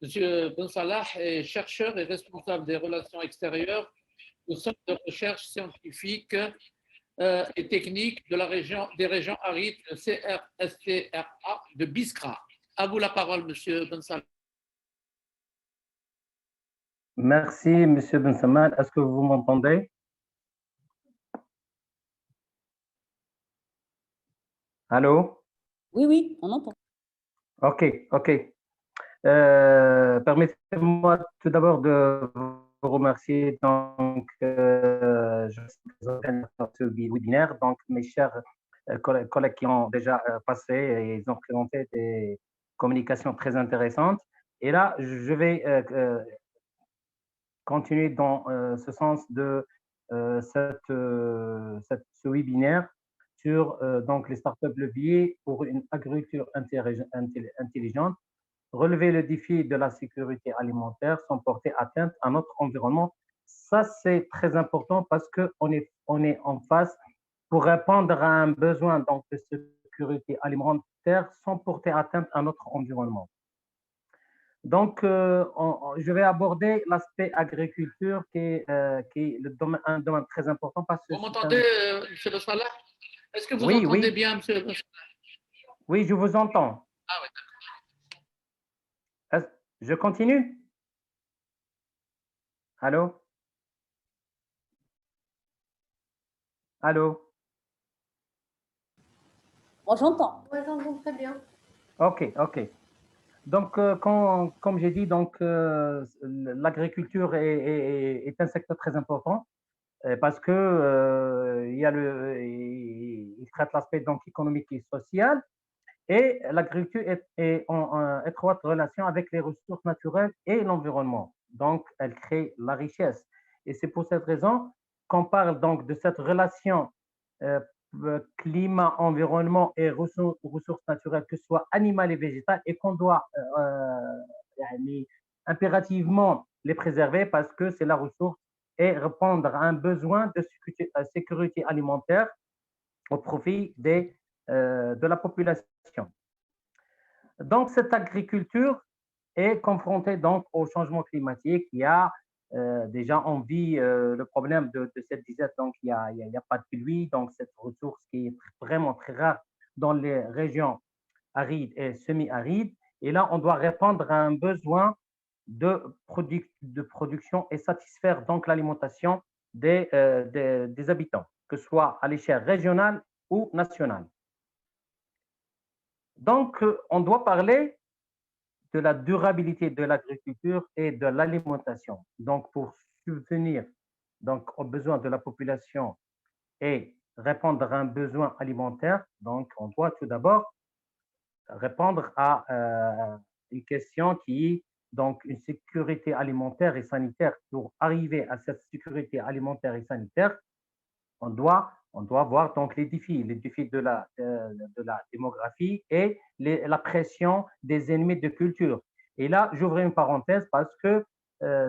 Monsieur Ben Salah est chercheur et responsable des relations extérieures au Centre de recherche scientifique et technique de la région, des régions arides, le CRSCRA de Biskra. À vous la parole, Monsieur Ben Salah. Merci, Monsieur Ben Samal. Est-ce que vous m'entendez? Allô? Oui, oui, on entend. OK, OK. Permettez-moi tout d'abord de vous remercier. Donc, je suis organisateur de ce webinaire. Donc, mes chers collègues qui ont déjà passé et ils ont présenté des communications très intéressantes. Et là, je vais continuer dans ce sens de ce webinaire sur donc les startups leviers pour une agriculture intelligente, relever le défi de la sécurité alimentaire sans porter atteinte à notre environnement. Ça, c'est très important parce on est en face pour répondre à un besoin donc, de sécurité alimentaire sans porter atteinte à notre environnement. Donc, je vais aborder l'aspect agriculture qui est un domaine très important parce que vous m'entendez, Monsieur Ben Salah? Est-ce que vous oui, entendez oui, bien, Monsieur Ben Salah? oui, je vous entends. Ah oui. Je continue? Allô? Allô? Moi, j'entends. Ouais, j'entends très bien. OK, OK. Donc, comme j'ai dit, donc l'agriculture est un secteur très important parce que il traite l'aspect donc économique et social. Et l'agriculture est en étroite relation avec les ressources naturelles et l'environnement. Donc, elle crée la richesse. Et c'est pour cette raison qu'on parle donc de cette relation euh, climat, environnement et ressources naturelles, que ce soit animales et végétales, et qu'on doit impérativement les préserver parce que c'est la ressource et répondre à un besoin de sécurité alimentaire au profit de la population. Donc, cette agriculture est confrontée donc au changement climatique. Il y a déjà, on vit le problème de cette disette, donc il y a pas de pluie, donc cette ressource qui est vraiment très rare dans les régions arides et semi-arides. Et là, on doit répondre à un besoin de production et satisfaire donc l'alimentation des habitants, que ce soit à l'échelle régionale ou nationale. Donc, on doit parler de la durabilité de l'agriculture et de l'alimentation. Donc, pour subvenir donc, aux besoins de la population et répondre à un besoin alimentaire, donc on doit tout d'abord répondre à une question qui est donc une sécurité alimentaire et sanitaire. Pour arriver à cette sécurité alimentaire et sanitaire, on doit voir donc les défis de la démographie et la pression des ennemis de culture. Et là, j'ouvre une parenthèse parce que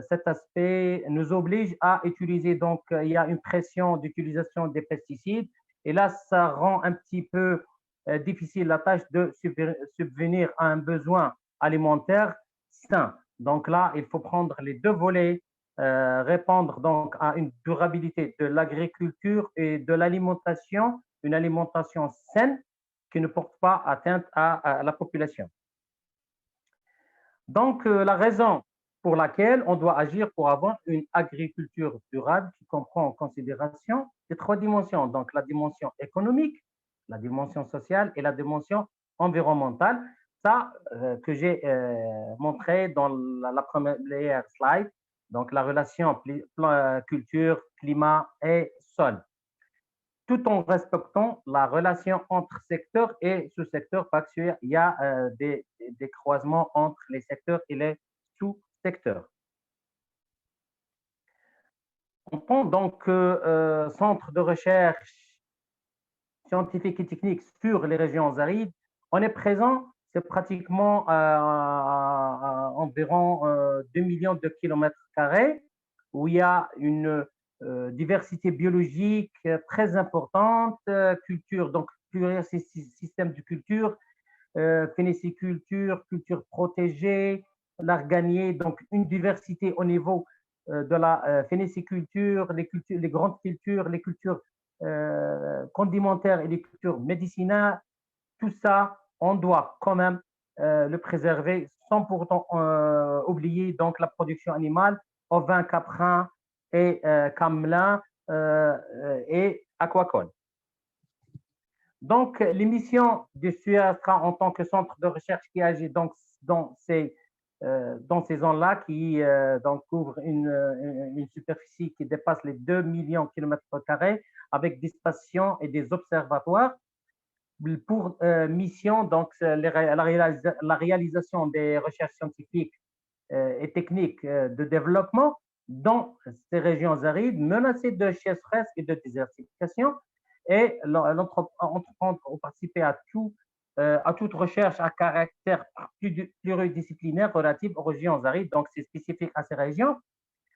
cet aspect nous oblige à utiliser, donc il y a une pression d'utilisation des pesticides, et là, ça rend un petit peu difficile la tâche de subvenir à un besoin alimentaire sain. Donc là, il faut prendre les deux volets, répondre donc à une durabilité de l'agriculture et de l'alimentation, une alimentation saine qui ne porte pas atteinte à la population. Donc, la raison pour laquelle on doit agir pour avoir une agriculture durable qui comprend en considération les trois dimensions, donc la dimension économique, la dimension sociale et la dimension environnementale. Ça, que j'ai montré dans la première slide, donc la relation culture, climat et sol, tout en respectant la relation entre secteurs et sous-secteurs, parce qu'il y a des croisements entre les secteurs et les sous-secteurs. En tant donc centre de recherche scientifique et technique sur les régions arides, on est présent, c'est pratiquement environ 2 millions de kilomètres carrés, où il y a une diversité biologique très importante, culture, donc plusieurs systèmes de culture, phéniciculture, culture protégée, leur gagner donc une diversité au niveau de la phéniciculture, les grandes cultures, les cultures condimentaires et les cultures médicinales. Tout ça, on doit quand même le préserver sans pourtant oublier donc la production animale, ovins, caprins et camelins et aquacoles. Donc, l'émission du SUASTRA en tant que centre de recherche qui agit donc dans ces zones-là, qui donc couvre une superficie qui dépasse les 2 millions de kilomètres carrés, avec des stations et des observatoires, pour mission donc la réalisation des recherches scientifiques et techniques de développement dans ces régions arides menacées de sécheresse et de désertification, et entreprendre ou participer à toute recherche à caractère pluridisciplinaire relative aux régions arides, donc c'est spécifique à ces régions,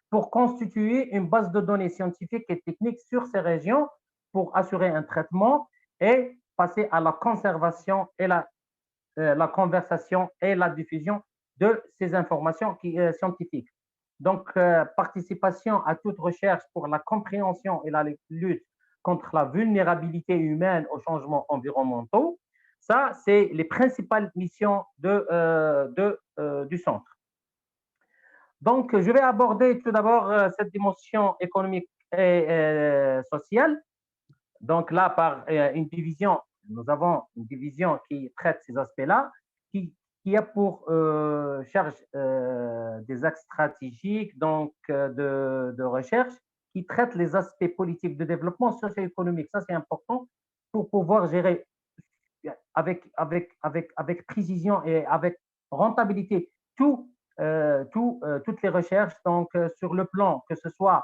pour constituer une base de données scientifiques et techniques sur ces régions pour assurer un traitement et passer à la conservation et la conversation et la diffusion de ces informations scientifiques. Donc, participation à toute recherche pour la compréhension et la lutte contre la vulnérabilité humaine aux changements environnementaux. Ça, c'est les principales missions du centre. Donc, je vais aborder tout d'abord cette dimension économique et sociale. Donc là, par une division, nous avons une division qui traite ces aspects-là, qui a pour charge des axes stratégiques donc, de recherche, qui traite les aspects politiques de développement socio-économique. Ça, c'est important pour pouvoir gérer avec précision et avec rentabilité toutes les recherches donc, sur le plan, que ce soit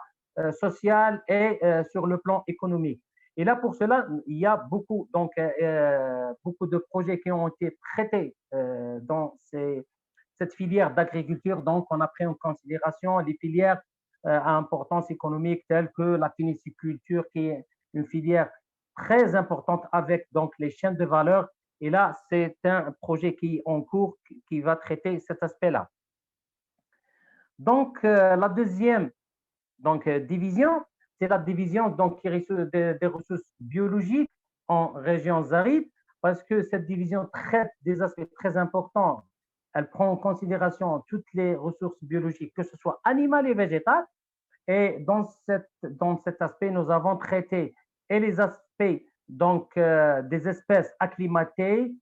social et sur le plan économique. Et là, pour cela, il y a beaucoup de projets qui ont été traités dans cette filière d'agriculture. Donc, on a pris en considération les filières à importance économique telles que la phéniciculture, qui est une filière très importante avec donc les chaînes de valeur. Et là, c'est un projet qui est en cours qui va traiter cet aspect-là. Donc, la deuxième division, c'est la division donc, des ressources biologiques en régions arides, parce que cette division traite des aspects très importants. Elle prend en considération toutes les ressources biologiques, que ce soit animales et végétales. Et dans cet aspect, nous avons traité et les aspects donc, des espèces acclimatées,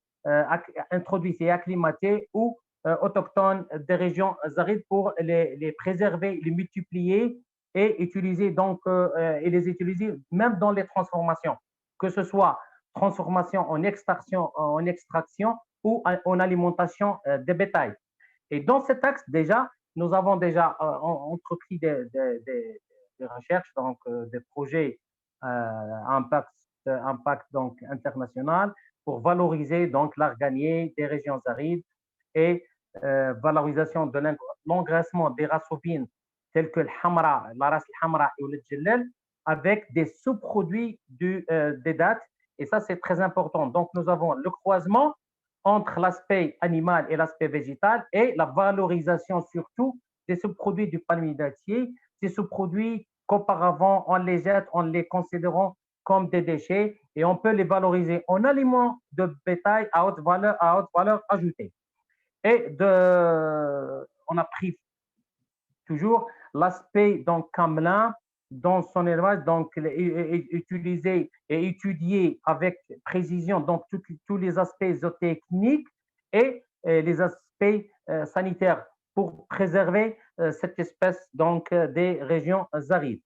introduites et acclimatées ou autochtones des régions arides pour les préserver, les multiplier et utiliser et les utiliser même dans les transformations, que ce soit transformation en extraction ou en alimentation des bétails. Et dans cet axe, déjà, nous avons déjà entrepris des recherches, donc des projets impact donc international pour valoriser donc l'art gagné des régions arides et valorisation de l'engraissement des races ovines telles que la race hamra et le djellel, avec des sous-produits des dattes. Et ça, c'est très important. Donc, nous avons le croisement entre l'aspect animal et l'aspect végétal et la valorisation surtout des sous-produits du palmier dattier. Ces sous-produits qu'auparavant, on les jette en les considérant comme des déchets et on peut les valoriser en aliments de bétail à haute valeur ajoutée. Et on a pris toujours l'aspect donc camelin dans son élevage, donc utilisé et étudié avec précision donc tous les aspects zootechniques et les aspects sanitaires pour préserver cette espèce donc des régions arides.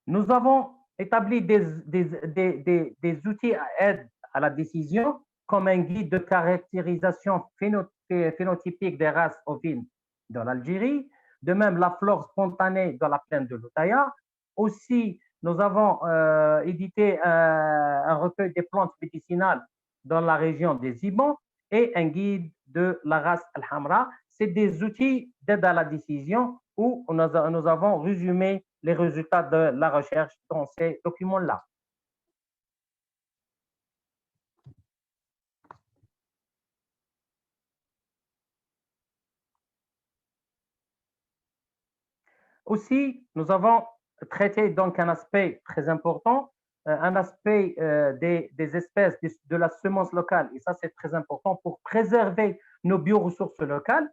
Nous avons établi des outils à aide à la décision, comme un guide de caractérisation phénotypique des races ovines dans l'Algérie, de même la flore spontanée dans la plaine de l'Outaïa. Aussi, nous avons édité un recueil des plantes médicinales dans la région des Ibans et un guide de la race Al-Hamra. C'est des outils d'aide à la décision où nous avons résumé les résultats de la recherche dans ces documents-là. Aussi, nous avons traité donc un aspect très important, un aspect des espèces de la semence locale. Et ça, c'est très important pour préserver nos bioressources locales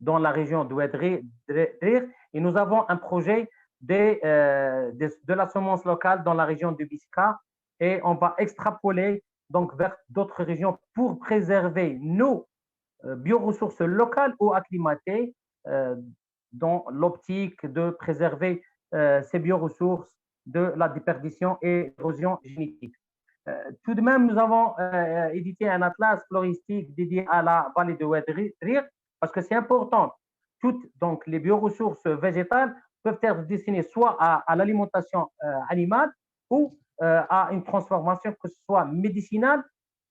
dans la région d'Ouadrir. Et nous avons un projet de la semence locale dans la région de Biskra. Et on va extrapoler donc vers d'autres régions pour préserver nos bioressources locales ou acclimatées dans l'optique de préserver ces bioressources de la déperdition et l'érosion génétique. Tout de même, nous avons édité un atlas floristique dédié à la vallée de Ouadrir parce que c'est important. Toutes donc, les bioressources végétales peuvent être destinées soit à l'alimentation animale ou à une transformation, que ce soit médicinale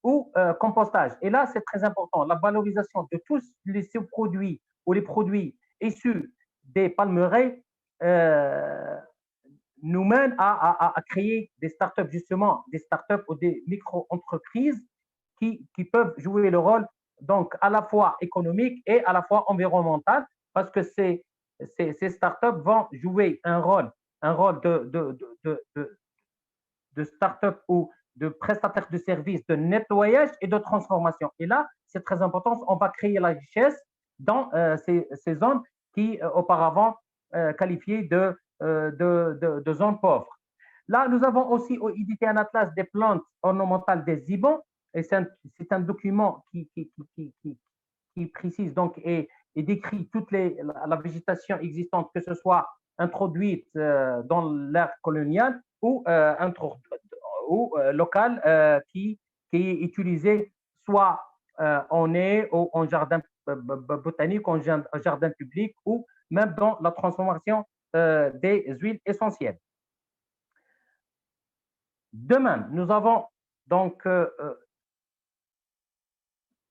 ou compostage. Et là, c'est très important. La valorisation de tous les sous-produits ou les produits issus des palmeraies nous mène à créer des startups, justement, des startups ou des micro-entreprises qui peuvent jouer le rôle donc à la fois économique et à la fois environnemental, parce que ces startups vont jouer un rôle de start-up ou de prestataire de services de nettoyage et de transformation. Et là, c'est très important, on va créer la richesse dans ces zones qui auparavant qualifiées de zones pauvres. Là, nous avons aussi édité un atlas des plantes ornementales des Ibans, et c'est un document qui précise donc et décrit toute la végétation existante, que ce soit introduite dans l'ère coloniale ou local qui est utilisé soit en haie ou en jardin botanique, en jardin public ou même dans la transformation des huiles essentielles. De même, nous avons donc,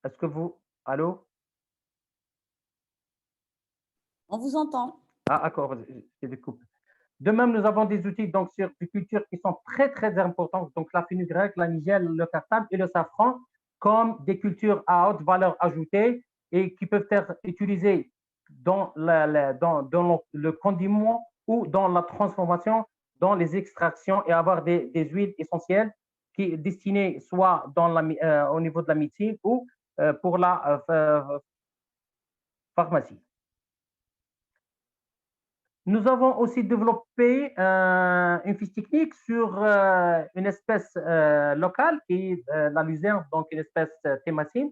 est-ce que vous, allô? On vous entend. Ah, d'accord, j'ai des coupes. De même, nous avons des outils donc, sur des cultures qui sont très, très importantes, donc la fenugrec, la nigelle, le cartame et le safran, comme des cultures à haute valeur ajoutée et qui peuvent être utilisées dans le condiment ou dans la transformation, dans les extractions et avoir des huiles essentielles qui sont destinées soit au niveau de la médecine ou pour la pharmacie. Nous avons aussi développé une fiche technique sur une espèce locale qui est la luzerne, donc une espèce thémacine,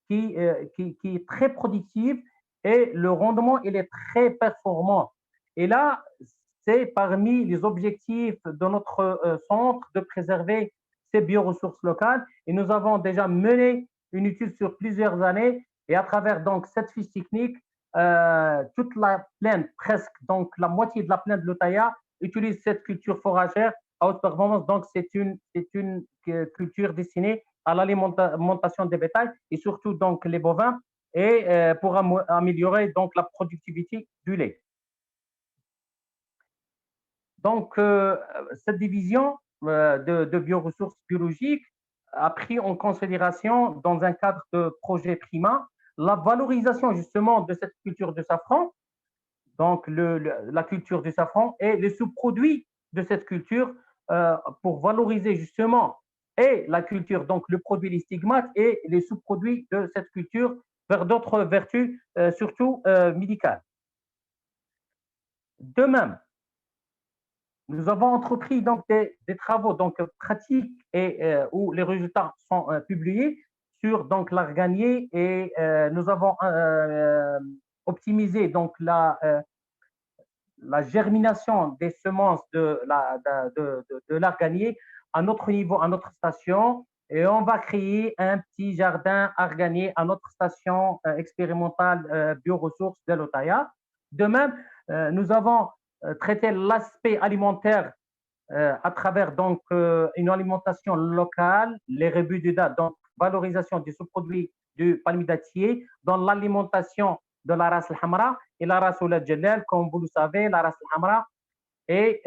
qui est très productive et le rendement il est très performant. Et là, c'est parmi les objectifs de notre centre de préserver ces bioressources locales. Et nous avons déjà mené une étude sur plusieurs années et à travers donc cette fiche technique, toute la plaine, presque donc la moitié de la plaine de l'Otaya utilise cette culture foragère à haute performance. Donc, c'est une culture destinée à l'alimentation des bétails et surtout donc les bovins et pour améliorer donc la productivité du lait. Donc, cette division de bioressources biologiques a pris en considération dans un cadre de projet Prima la valorisation justement de cette culture de safran, donc la culture du safran et les sous-produits de cette culture pour valoriser justement et la culture, donc le produit, les stigmates et les sous-produits de cette culture vers d'autres vertus, surtout médicales. De même, nous avons entrepris donc des travaux donc pratiques et où les résultats sont publiés sur donc l'arganier et nous avons optimisé donc la germination des semences de l'arganier à notre niveau, à notre station. Et on va créer un petit jardin arganier à notre station expérimentale bioressources de l'Otaya. De même, nous avons traité l'aspect alimentaire à travers donc une alimentation locale, les rebuts de date, donc valorisation des sous-produits du palmidatier dans l'alimentation de la race al-Hamra et la race al-Jalal. Comme vous le savez, la race al-Hamra est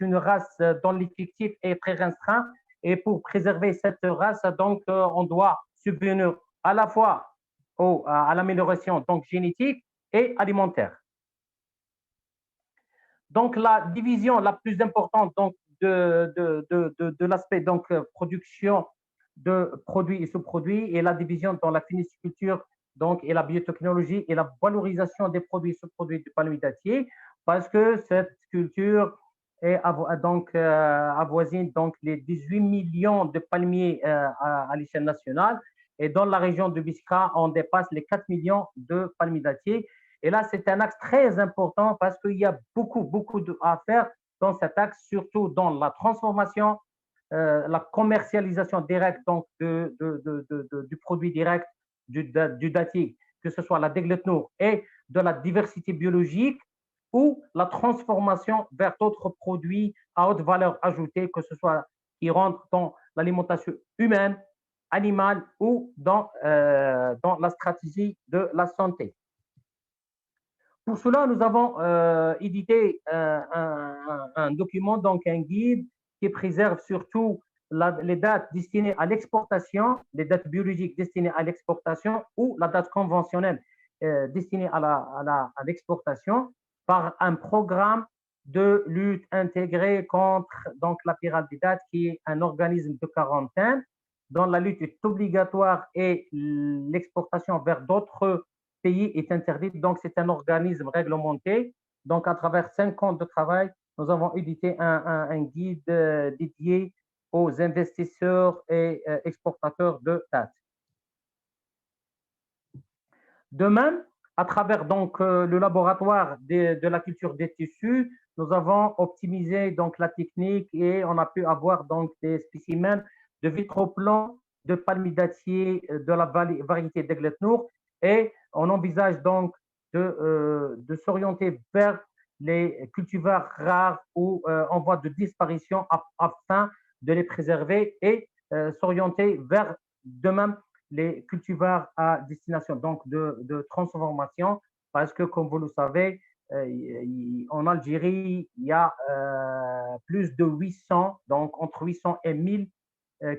une race dont l'effectif est très restreint et pour préserver cette race, donc on doit subvenir à la fois à l'amélioration donc génétique et alimentaire. Donc, la division la plus importante donc, de l'aspect donc, production de produits et sous-produits et la division dans la finiciculture donc, et la biotechnologie et la valorisation des produits et sous-produits du palmitier parce que cette culture est donc, avoisine donc, les 18 millions de palmiers à l'échelle nationale et dans la région de Biskra, on dépasse les 4 millions de palmitiers. Et là, c'est un axe très important parce qu'il y a beaucoup à faire dans cet axe, surtout dans la transformation, la commercialisation directe donc, du produit direct du datil, que ce soit la dégletnour et de la diversité biologique ou la transformation vers d'autres produits à haute valeur ajoutée, que ce soit qui rentrent dans l'alimentation humaine, animale ou dans la stratégie de la santé. Pour cela, nous avons édité un document, donc un guide qui préserve surtout les dates destinées à l'exportation, les dates biologiques destinées à l'exportation ou la date conventionnelle destinée à l'exportation par un programme de lutte intégrée contre donc, la pyramide des dates qui est un organisme de quarantaine dont la lutte est obligatoire et l'exportation vers d'autres pays est interdite. Donc, c'est un organisme réglementé. Donc, à travers 5 ans de travail, nous avons édité un guide dédié aux investisseurs et exportateurs de dattes. De même, à travers donc, le laboratoire de la culture des tissus, nous avons optimisé donc, la technique et on a pu avoir donc, des spécimens de vitroplan, de palmitier de la variété d'Egletnour et on envisage donc de s'orienter vers les cultivars rares ou en voie de disparition afin de les préserver et s'orienter vers de même les cultivars à destination donc de transformation parce que comme vous le savez, en Algérie, il y a plus de 800, donc entre 800 et 1000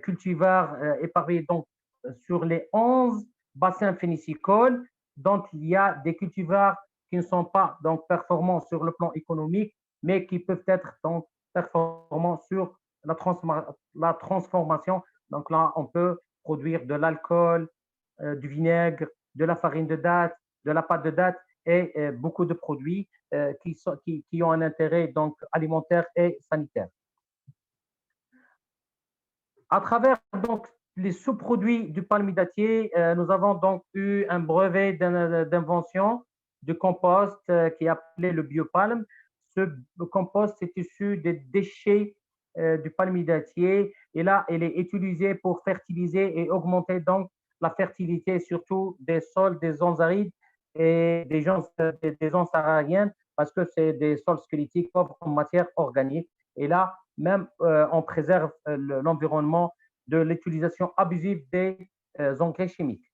cultivars éparpillés donc, sur les 11 bassins phénicicoles. Donc, il y a des cultivars qui ne sont pas donc, performants sur le plan économique, mais qui peuvent être donc, performants sur la transformation. Donc là, on peut produire de l'alcool, du vinaigre, de la farine de date, de la pâte de date et beaucoup de produits qui ont un intérêt donc, alimentaire et sanitaire. À travers donc, les sous-produits du palmitier, nous avons donc eu un brevet d'invention de compost qui est appelé le biopalme. Ce compost est issu des déchets du palmitier et là, il est utilisé pour fertiliser et augmenter donc la fertilité, surtout des sols, des zones arides et des zones sahariennes parce que c'est des sols squelettiques pauvres en matière organique. Et là, même on préserve l'environnement de l'utilisation abusive des engrais chimiques.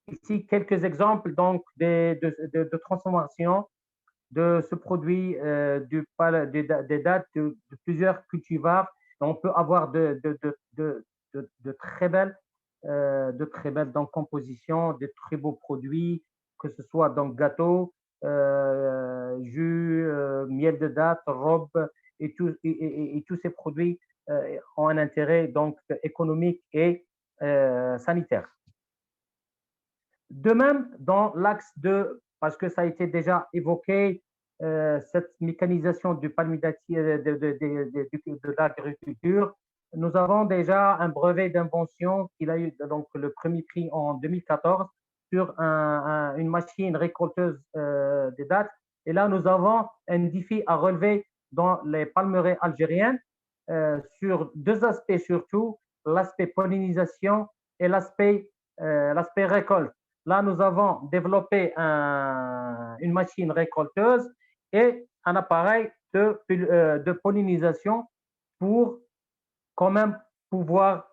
Ici, quelques exemples donc, de transformation de ce produit des dates de plusieurs cultivars. On peut avoir de très belles donc, compositions, de très beaux produits, que ce soit donc gâteaux, jus, miel de date, robes et tous ces produits ont un intérêt donc économique et sanitaire. De même, dans l'axe parce que ça a été déjà évoqué, cette mécanisation du palmitier de l'agriculture, nous avons déjà un brevet d'invention qu'il a eu donc le premier prix en 2014 sur une machine récolteuse des dattes. Et là, nous avons un défi à relever dans les palmeraies algériennes sur 2 aspects surtout, l'aspect pollinisation et l'aspect récolte. Là, nous avons développé une machine récolteuse et un appareil de pollinisation pour quand même pouvoir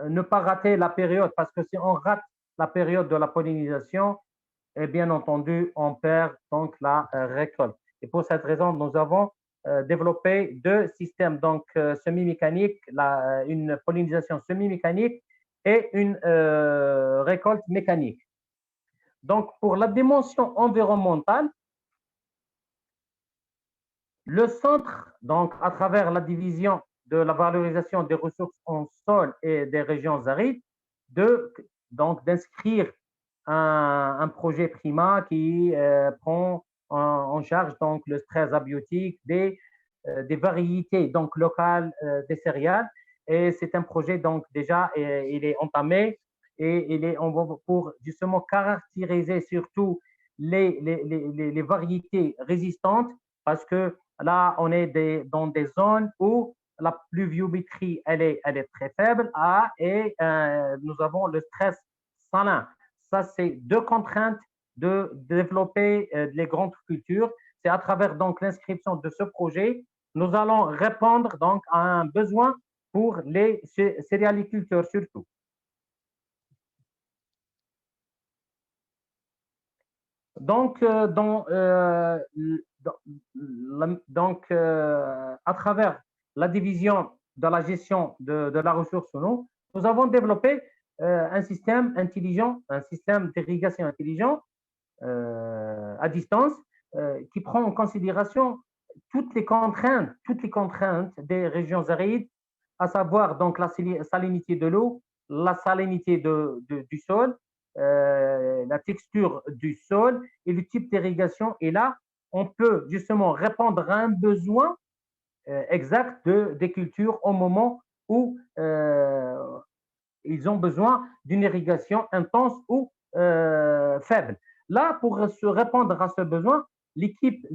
ne pas rater la période, parce que si on rate la période de la pollinisation, et bien entendu, on perd donc la récolte. Et pour cette raison, nous avons développé 2 systèmes donc semi-mécaniques, une pollinisation semi-mécanique et une récolte mécanique. Donc, pour la dimension environnementale, Le centre, donc, à travers la division de la valorisation des ressources en sol et des régions arides, donc d'inscrire un projet PRIMA qui prend en charge donc le stress abiotique des variétés donc locales des céréales. Et c'est un projet donc déjà il est entamé et on va pour justement caractériser surtout les variétés résistantes parce que là on est dans des zones où la pluviométrie elle est très faible et nous avons le stress salin. Ça, c'est deux contraintes de développer les grandes cultures. C'est à travers donc l'inscription de ce projet, nous allons répondre donc à un besoin pour les céréaliculteurs surtout. Donc, à travers la division de la gestion de la ressource en eau, nous avons développé un système intelligent, un système d'irrigation intelligent à distance qui prend en considération toutes les contraintes des régions arides, à savoir donc la salinité de l'eau, la salinité du sol, la texture du sol et le type d'irrigation. Et là, on peut justement répondre à un besoin exact des cultures au moment où ils ont besoin d'une irrigation intense ou faible. Là, pour se répondre à ce besoin, l'équipe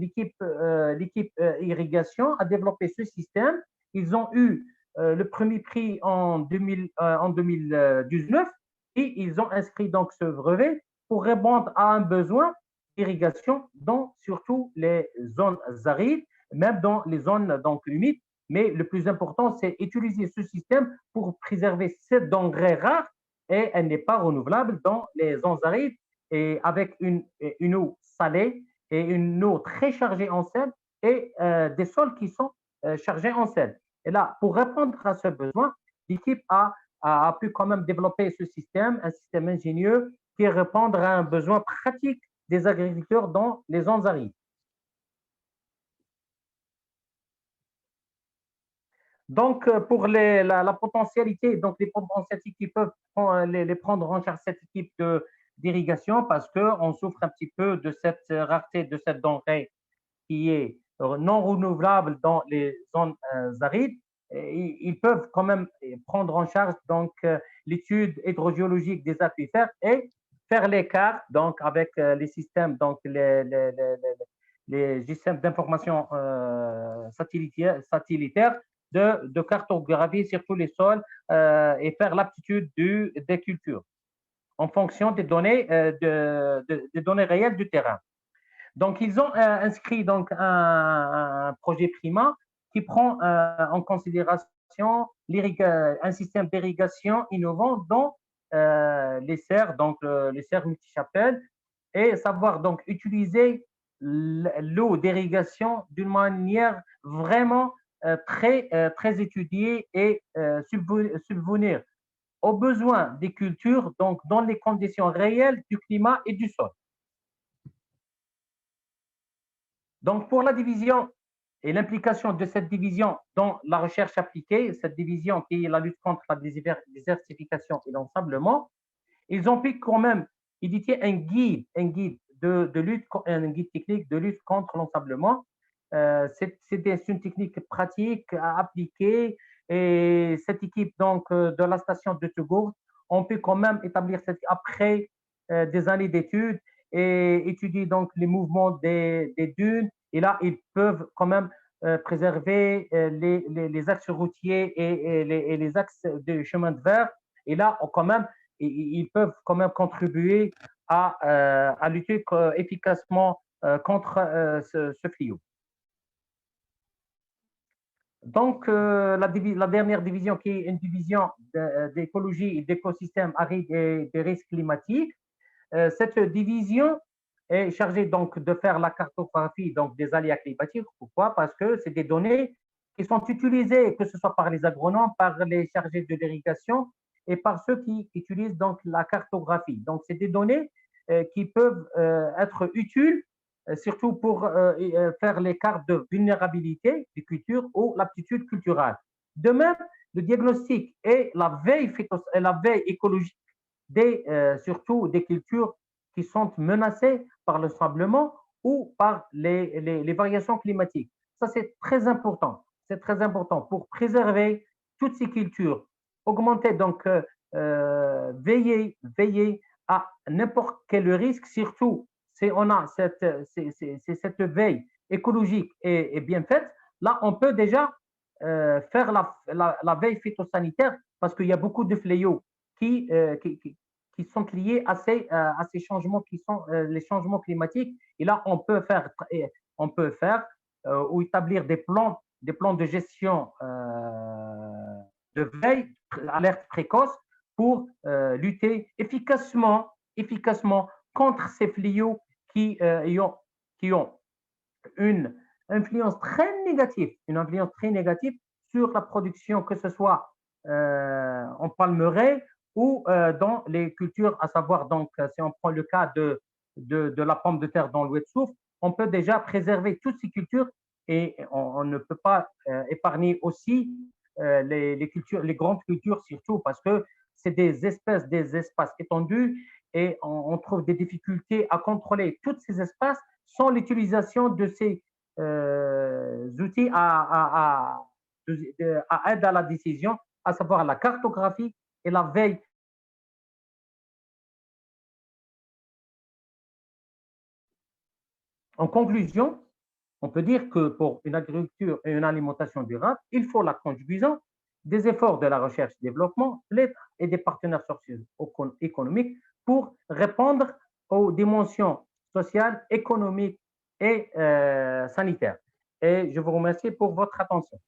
irrigation a développé ce système. Ils ont eu le premier prix en 2019 et ils ont inscrit donc ce brevet pour répondre à un besoin d'irrigation dans surtout les zones arides, même dans les zones donc humides. Mais le plus important, c'est utiliser ce système pour préserver cette denrée rare et elle n'est pas renouvelable dans les zones arides et avec une eau salée et une eau très chargée en sel et des sols qui sont chargés en sel. Et là, pour répondre à ce besoin, l'équipe a pu quand même développer ce système, un système ingénieux qui répond à un besoin pratique des agriculteurs dans les zones arides. Donc, pour la potentialité, donc les potentialités qui peuvent les prendre en charge cette équipe d'irrigation parce qu'on souffre un petit peu de cette rareté de cette denrée qui est non renouvelable dans les zones arides. Ils peuvent quand même prendre en charge donc l'étude hydrogéologique des aquifères et faire l'écart donc avec les systèmes donc les systèmes d'information satellitaires de cartographie sur tous les sols et faire l'aptitude des cultures en fonction des données, des données réelles du terrain. Donc, ils ont inscrit donc un projet PRIMA qui prend en considération un système d'irrigation innovant dans les serres, donc les serres multichapelles, et savoir donc utiliser l'eau d'irrigation d'une manière vraiment très étudiée et subvenir aux besoins des cultures donc dans les conditions réelles du climat et du sol. Donc, pour la division et l'implication de cette division dans la recherche appliquée, cette division qui est la lutte contre la désertification et l'ensablement, ils ont pu quand même éditer un guide de lutte, un guide technique de lutte contre l'ensablement. C'est une technique pratique à appliquer et cette équipe donc de la station de Togourde, on peut quand même établir après des années d'études et étudier donc les mouvements des dunes. Et là, ils peuvent quand même préserver les axes routiers et les axes de chemin de fer. Et là, quand même, ils peuvent quand même contribuer à lutter efficacement contre ce fléau. Donc, la dernière division qui est une division d'écologie et d'écosystèmes arides et des risques climatiques, cette division est chargée donc de faire la cartographie donc des aléas climatiques. Pourquoi? Parce que c'est des données qui sont utilisées, que ce soit par les agronomes, par les chargés de l'irrigation et par ceux qui utilisent donc la cartographie. Donc, c'est des données qui peuvent être utiles surtout pour faire les cartes de vulnérabilité des cultures ou l'aptitude culturelle. De même, le diagnostic et la veille écologique surtout des cultures qui sont menacées par le tremblement ou par les variations climatiques. Ça, c'est très important. C'est très important pour préserver toutes ces cultures. Augmenter, donc, veiller à n'importe quel risque, surtout si on a cette veille écologique est bien faite, là, on peut déjà faire la veille phytosanitaire parce qu'il y a beaucoup de fléaux qui, qui sont liés à ces changements qui sont les changements climatiques. Et là, on peut faire ou établir des plans de gestion de veille, alerte précoce pour lutter efficacement contre ces fléaux qui ont une une influence très négative sur la production, que ce soit en palmeraie ou dans les cultures, à savoir, donc, si on prend le cas de la pomme de terre dans l'ouest soufre, on peut déjà préserver toutes ces cultures et on ne peut pas épargner aussi les grandes cultures, surtout parce que c'est des espèces, des espaces étendus et on trouve des difficultés à contrôler tous ces espaces sans l'utilisation de ces outils à aide à la décision, à savoir la cartographie et la veille. En conclusion, on peut dire que pour une agriculture et une alimentation durable, il faut la conjugaison des efforts de la recherche et développement, l'État et des partenaires sociaux économiques pour répondre aux dimensions sociales, économiques et sanitaires. Et je vous remercie pour votre attention.